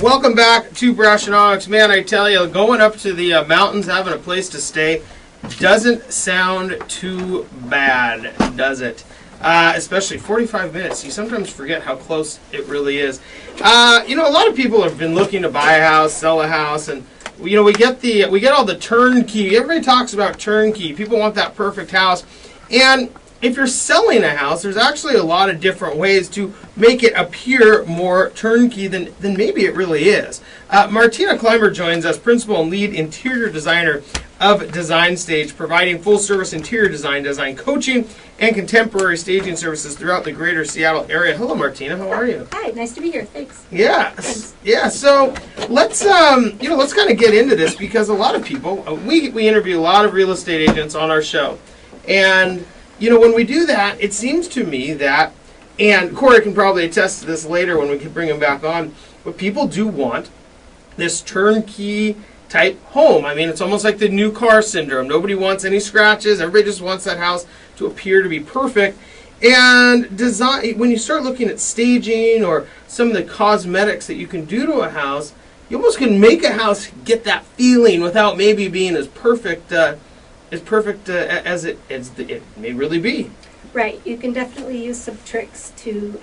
Welcome back to Brassionomics. Man, I tell you, going up to the mountains, having a place to stay, doesn't sound too bad, does it? Especially 45 minutes. You sometimes forget how close it really is. A lot of people have been looking to buy a house, sell a house, and we get all the turnkey. Everybody talks about turnkey. People want that perfect house, and if you're selling a house, there's actually a lot of different ways to make it appear more turnkey than maybe it really is. Martina Clymer joins us, principal and lead interior designer of Design Stage, providing full-service interior design coaching, and contemporary staging services throughout the greater Seattle area. Hello, Martina. How are you? Hi. Nice to be here. Thanks. Yeah. Thanks. Yeah. So let's kind of get into this, because a lot of people we interview a lot of real estate agents on our show, and when we do that, it seems to me that, and Corey can probably attest to this later when we can bring him back on, but people do want this turnkey type home. I mean, it's almost like the new car syndrome. Nobody wants any scratches. Everybody just wants that house to appear to be perfect. And design, when you start looking at staging or some of the cosmetics that you can do to a house, you almost can make a house get that feeling without maybe being as perfect as it may really be. Right. You can definitely use some tricks to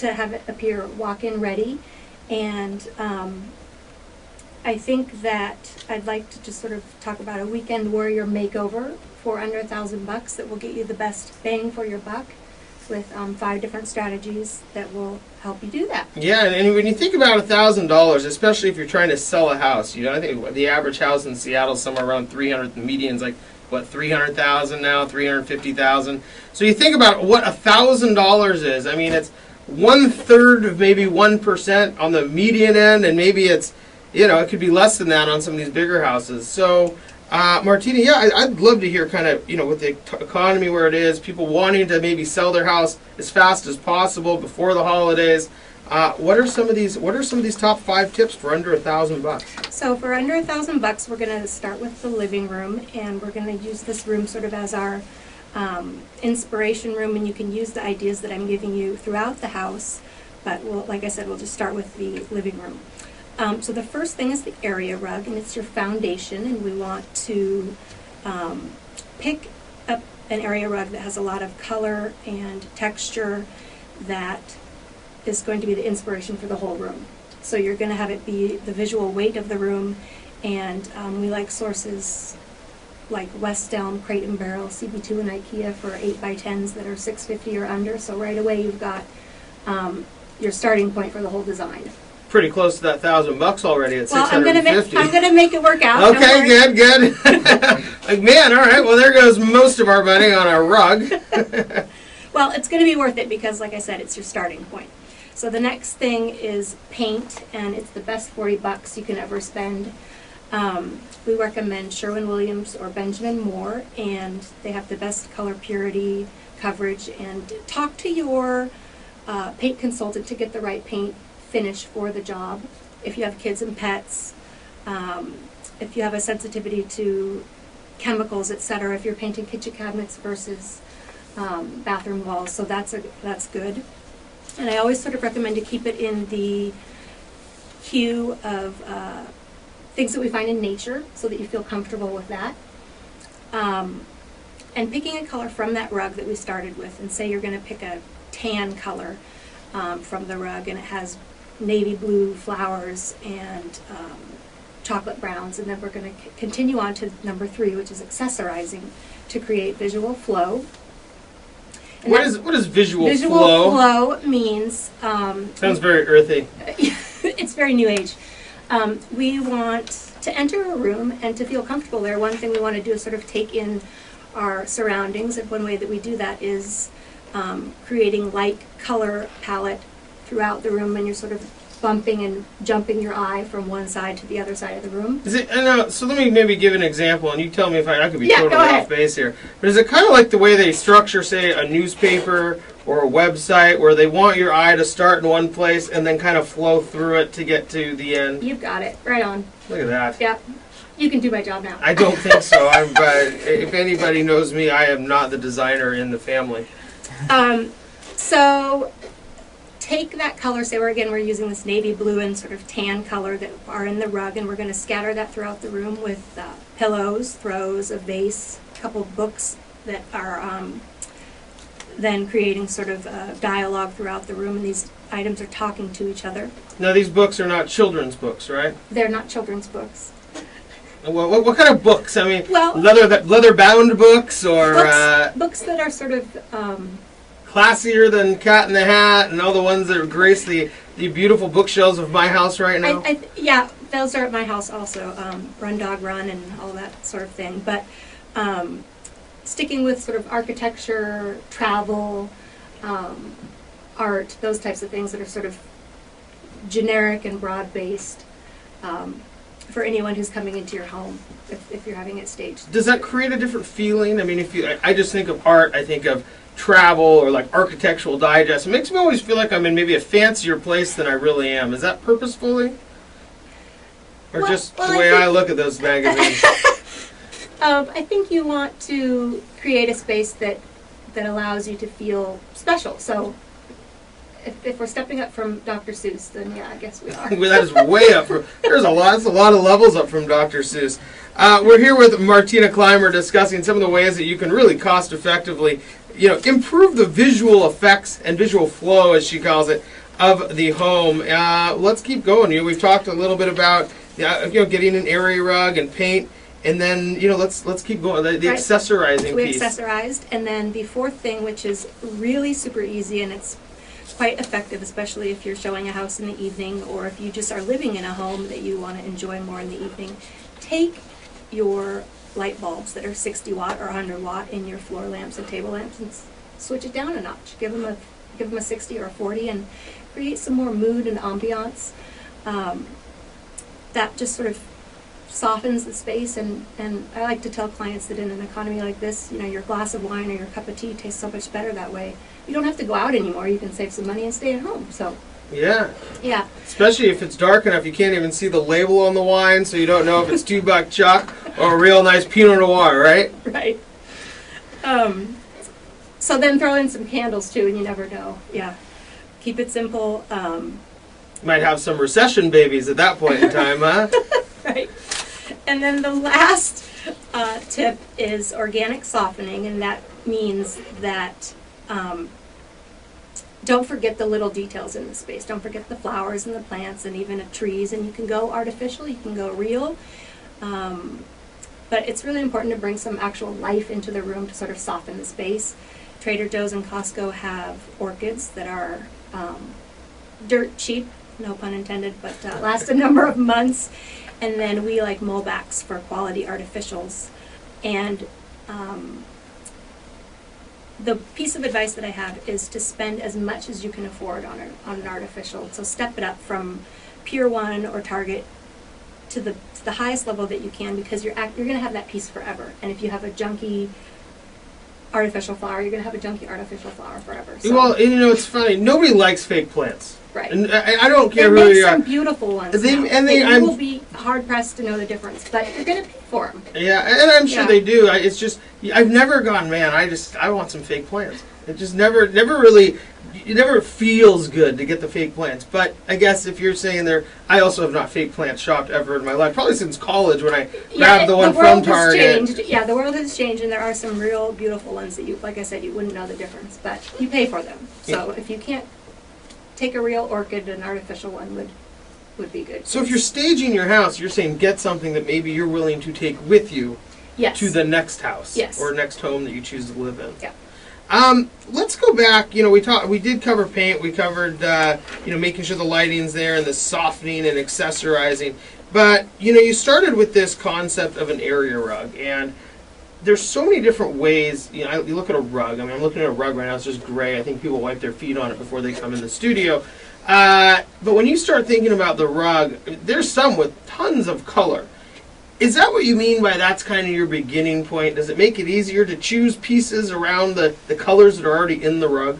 have it appear walk-in ready, and I think that I'd like to just sort of talk about a weekend warrior makeover for under $1,000 that will get you the best bang for your buck, with 5 different strategies that will help you do that. Yeah, and when you think about $1,000, especially if you're trying to sell a house, I think the average house in Seattle is somewhere around 300. The median's like, what, 300,000 now, 350,000. So you think about what $1,000 is. I mean, it's 1/3 of maybe 1% on the median end, and maybe it's, it could be less than that on some of these bigger houses. So, Martina, yeah, I'd love to hear kind of, with the economy where it is, people wanting to maybe sell their house as fast as possible before the holidays. What are some of these top 5 tips for under $1,000? So for under $1,000, we're going to start with the living room, and we're going to use this room sort of as our inspiration room, and you can use the ideas that I'm giving you throughout the house, but like I said, we'll just start with the living room. So the first thing is the area rug, and it's your foundation, and we want to pick up an area rug that has a lot of color and texture that is going to be the inspiration for the whole room. So you're going to have it be the visual weight of the room, and we like sources like West Elm, Crate and Barrel, CB2, and IKEA for 8x10s that are $650 or under. So right away you've got your starting point for the whole design. Pretty close to that $1,000 already at $650. I'm gonna make it work out. Okay, good. Like, man, all right. Well, there goes most of our money on our rug. Well, it's going to be worth it because, like I said, it's your starting point. So the next thing is paint, and it's the best $40 you can ever spend. We recommend Sherwin-Williams or Benjamin Moore, and they have the best color purity, coverage, and talk to your paint consultant to get the right paint finish for the job. If you have kids and pets, if you have a sensitivity to chemicals, etc., if you're painting kitchen cabinets versus bathroom walls, so that's good. And I always sort of recommend to keep it in the hue of things that we find in nature, so that you feel comfortable with that. And picking a color from that rug that we started with, and say you're going to pick a tan color from the rug, and it has navy blue flowers and chocolate browns, and then we're going to continue on to number 3, which is accessorizing to create visual flow. And what is visual flow? Visual flow means sounds very earthy. It's very new age. We want to enter a room and to feel comfortable there. One thing we want to do is sort of take in our surroundings, and one way that we do that is creating light color palette throughout the room, and you're sort of bumping and jumping your eye from one side to the other side of the room. Is it? So let me maybe give an example, and you tell me if I could be totally off base here. But is it kind of like the way they structure, say, a newspaper or a website, where they want your eye to start in one place and then kind of flow through it to get to the end? You've got it. Right on. Look at that. Yeah. You can do my job now. I don't think so. If anybody knows me, I am not the designer in the family. So take that color, say we're using this navy blue and sort of tan color that are in the rug, and we're going to scatter that throughout the room with pillows, throws, a vase, a couple of books that are then creating sort of dialogue throughout the room, and these items are talking to each other. Now these books are not children's books, right? They're not children's books. Well, what kind of books? I mean, Well, leather-bound books, or books that are sort of classier than Cat in the Hat and all the ones that grace the beautiful bookshelves of my house right now? Yeah, those are at my house also. Run Dog Run and all that sort of thing. But sticking with sort of architecture, travel, art, those types of things that are sort of generic and broad-based for anyone who's coming into your home if you're having it staged. Does that create a different feeling? I mean, I just think of art, I think of travel or like Architectural Digest. It makes me always feel like I'm in maybe a fancier place than I really am. Is that purposefully? Or just the way I look at those magazines? I think you want to create a space that allows you to feel special. So if we're stepping up from Dr. Seuss, then yeah, I guess we are. Well, that is way up. There's a lot of levels up from Dr. Seuss. We're here with Martina Clymer discussing some of the ways that you can really cost effectively improve the visual effects and visual flow, as she calls it, of the home. Let's keep going. We've talked a little bit about getting an area rug and paint, and then let's keep going. The right. Accessorizing we piece. Accessorized, and then the fourth thing, which is really super easy and it's quite effective, especially if you're showing a house in the evening or if you just are living in a home that you want to enjoy more in the evening. Take your light bulbs that are 60 watt or 100 watt in your floor lamps and table lamps and switch it down a notch. Give them a 60 or a 40 and create some more mood and ambiance. That just sort of softens the space, and I like to tell clients that in an economy like this, your glass of wine or your cup of tea tastes so much better that way. You don't have to go out anymore. You can save some money and stay at home. So yeah. Especially if it's dark enough, you can't even see the label on the wine, so you don't know if it's $2 Chuck or a real nice Pinot Noir, right? Right. So then throw in some candles too, and you never know. Yeah. Keep it simple. Might have some recession babies at that point in time, huh? Right. And then the last tip is organic softening, and that means that don't forget the little details in the space. Don't forget the flowers and the plants and even the trees. And you can go artificial, you can go real. But it's really important to bring some actual life into the room to sort of soften the space. Trader Joe's and Costco have orchids that are dirt cheap, no pun intended, but last a number of months. And then we like Molbach's for quality artificials. And the piece of advice that I have is to spend as much as you can afford on an artificial. So step it up from Pier 1 or Target to the highest level that you can, because you're going to have that piece forever. And if you have a junky artificial flower, you're going to have a junky artificial flower forever. So. Well, it's funny. Nobody likes fake plants. Right. And I don't care who they you make are. some beautiful ones. You will be hard pressed to know the difference, but you're going to pay for them. Yeah, and I'm sure they do. It's just I've never gone, man. I want some fake plants. It just never really. It never feels good to get the fake plants. But I guess if you're saying I also have not fake plant shopped ever in my life. Probably since college when I grabbed the one from Target. Changed. Yeah, the world has changed, and there are some real beautiful ones that like I said, you wouldn't know the difference, but you pay for them. So if you can't take a real orchid, an artificial one would be good. So if you're staging your house, you're saying get something that maybe you're willing to take with you to the next house or next home that you choose to live in. Yeah. Let's go back. We did cover paint. We covered making sure the lighting's there and the softening and accessorizing. But you started with this concept of an area rug, and there's so many different ways. You look at a rug. I mean, I'm looking at a rug right now. It's just gray. I think people wipe their feet on it before they come in the studio. But when you start thinking about the rug, there's some with tons of color. Is that what you mean by that's kind of your beginning point? Does it make it easier to choose pieces around the colors that are already in the rug?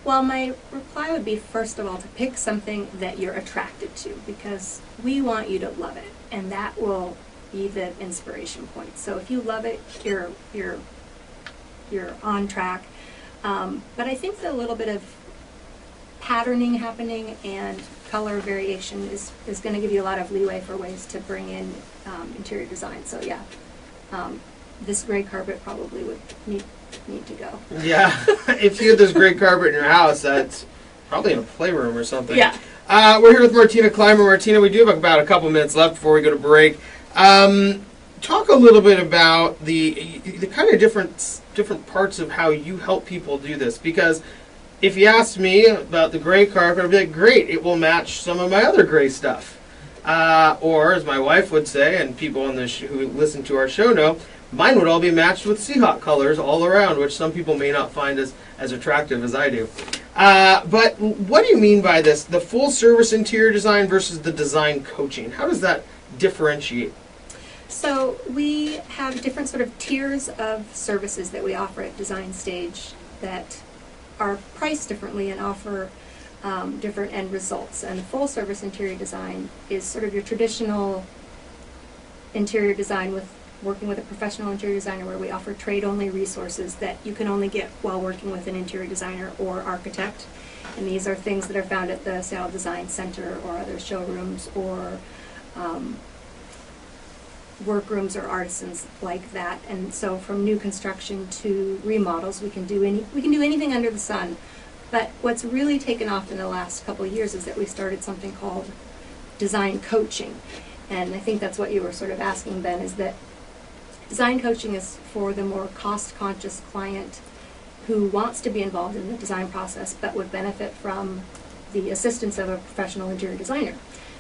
Well, my reply would be, first of all, to pick something that you're attracted to, because we want you to love it, and that will be the inspiration point. So if you love it, you're on track. But I think that a little bit of patterning happening and color variation is going to give you a lot of leeway for ways to bring in interior design. So yeah, this gray carpet probably would need to go. Yeah, if you had this great carpet in your house, that's probably in a playroom or something. Yeah. We're here with Martina Clymer. Martina, we do have about a couple minutes left before we go to break. Talk a little bit about the kind of different parts of how you help people do this, because if you asked me about the gray carpet, I'd be like, great, it will match some of my other gray stuff. Or, as my wife would say, and people on this who listen to our show know, mine would all be matched with Seahawk colors all around, which some people may not find as attractive as I do. But what do you mean by this? The full-service interior design versus the design coaching. How does that differentiate? So we have different sort of tiers of services that we offer at Design Stage that are priced differently and offer different end results. And full-service interior design is sort of your traditional interior design with working with a professional interior designer, where we offer trade-only resources that you can only get while working with an interior designer or architect. And these are things that are found at the Seattle Design Center or other showrooms or workrooms or artisans like that. And so from new construction to remodels, we can do anything under the sun. But what's really taken off in the last couple of years is that we started something called design coaching. And I think that's what you were sort of asking, Ben, is that design coaching is for the more cost-conscious client who wants to be involved in the design process but would benefit from the assistance of a professional interior designer.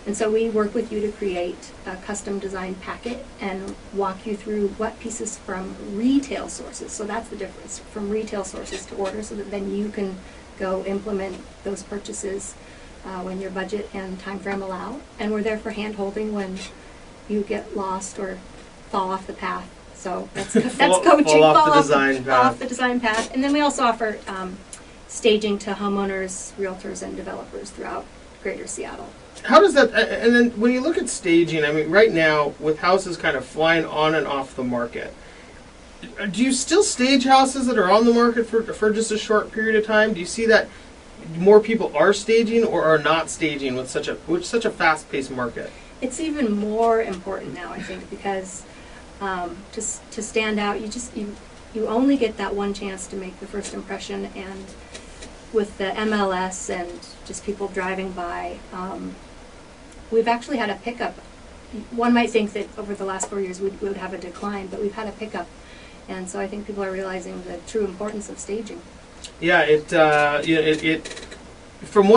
And so we work with you to create a custom design packet and walk you through what pieces from retail sources, so that's the difference, from retail sources to order, so that then you can go implement those purchases when your budget and time frame allow. And we're there for hand-holding when you get lost or fall off the path. So that's coaching. Fall off the design path. And then we also offer staging to homeowners, realtors, and developers throughout Greater Seattle. How does that, and then when you look at staging, I mean, right now, with houses kind of flying on and off the market, do you still stage houses that are on the market for just a short period of time? Do you see that more people are staging or are not staging with such a fast-paced market? It's even more important now, I think, because to stand out, you only get that one chance to make the first impression. And with the MLS and just people driving by, we've actually had a pickup. One might think that over the last 4 years we would have a decline, but we've had a pickup. And so I think people are realizing the true importance of staging. Yeah, from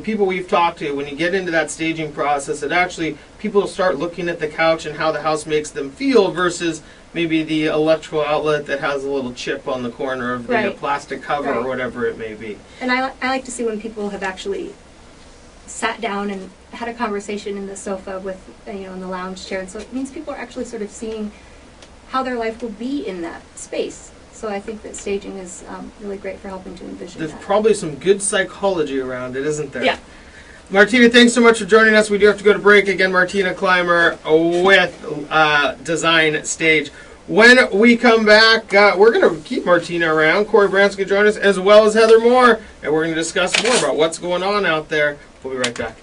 people we've talked to, when you get into that staging process, it actually, people start looking at the couch and how the house makes them feel versus maybe the electrical outlet that has a little chip on the corner of the plastic cover or whatever it may be. And I like to see when people have actually sat down and had a conversation in the sofa with, in the lounge chair. And so it means people are actually sort of seeing how their life will be in that space. So I think that staging is really great for helping to envision that. There's probably some good psychology around it, isn't there? Yeah. Martina, thanks so much for joining us. We do have to go to break. Again, Martina Clymer with Design Stage. When we come back, we're going to keep Martina around. Corey Brown's going to join us, as well as Heather Moore, and we're going to discuss more about what's going on out there. We'll be right back.